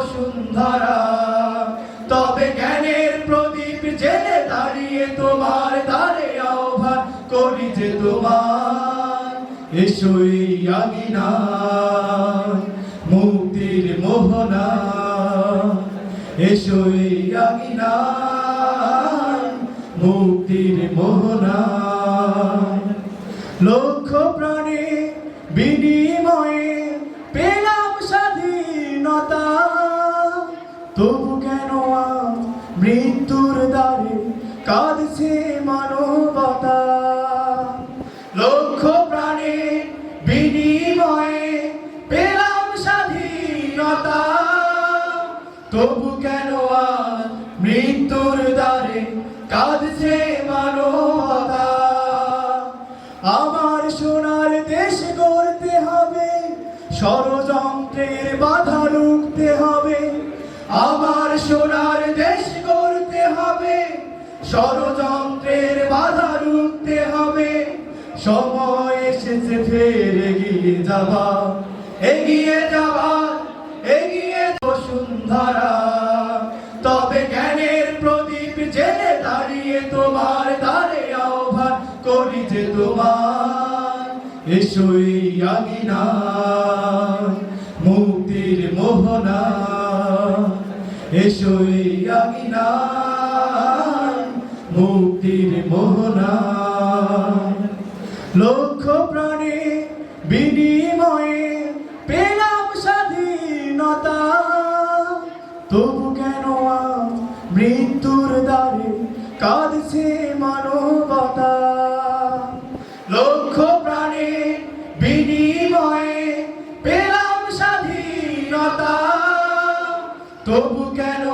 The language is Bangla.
বসুন্ধরা। তবে জ্ঞানের প্রদীপ জেলে দাঁড়িয়ে তোমার দ্বারে আহ্বান করি যে তোমার, এসো এই আঙিনা মুক্তির মোহনা, এসো এই আঙিনা মুক্তির মোহনা। লক্ষ প্রাণে বিনিময়ে পেলাম স্বাধীনতা, তবু কেন আজ মৃত্যুর দ্বারে কাঁদছে মানবতা। লক্ষ প্রাণে বিনিময়ে পেলাম স্বাধীনতা, তবু কেন আজ মৃত্যুর দ্বারে কাঁদছে মানবতা। আমার সোনার দেশ গড়তে হবে, ষড়যন্ত্রের বাধা রুখতে হবে। আমার সোনার দেশ গড়তে হবে, ষড়যন্ত্রের বাধা রুখতে হবে। সময় এসেছে ফের এগিয়ে যাবা, এগিয়ে যাবা, এগিয়ে বসুন্ধরা। তবে জ্ঞানের প্রদীপ জেলে দাঁড়িয়ে তোমার দ্বারে আহ্বান করি যে তোমার, এসো এই আঙিনা মুক্তির মোহনা, এসো এই আঙিনা মুক্তির মোহনা। লক্ষ প্রাণে বিনিময়ে পেলাম স্বাধীনতা, তবু কেন আজ মৃত্যুর দ্বারে কাঁদছে মানবতা। লক্ষ প্রাণে বিনিময়ে পেলাম স্বাধীনতা, তবু কেন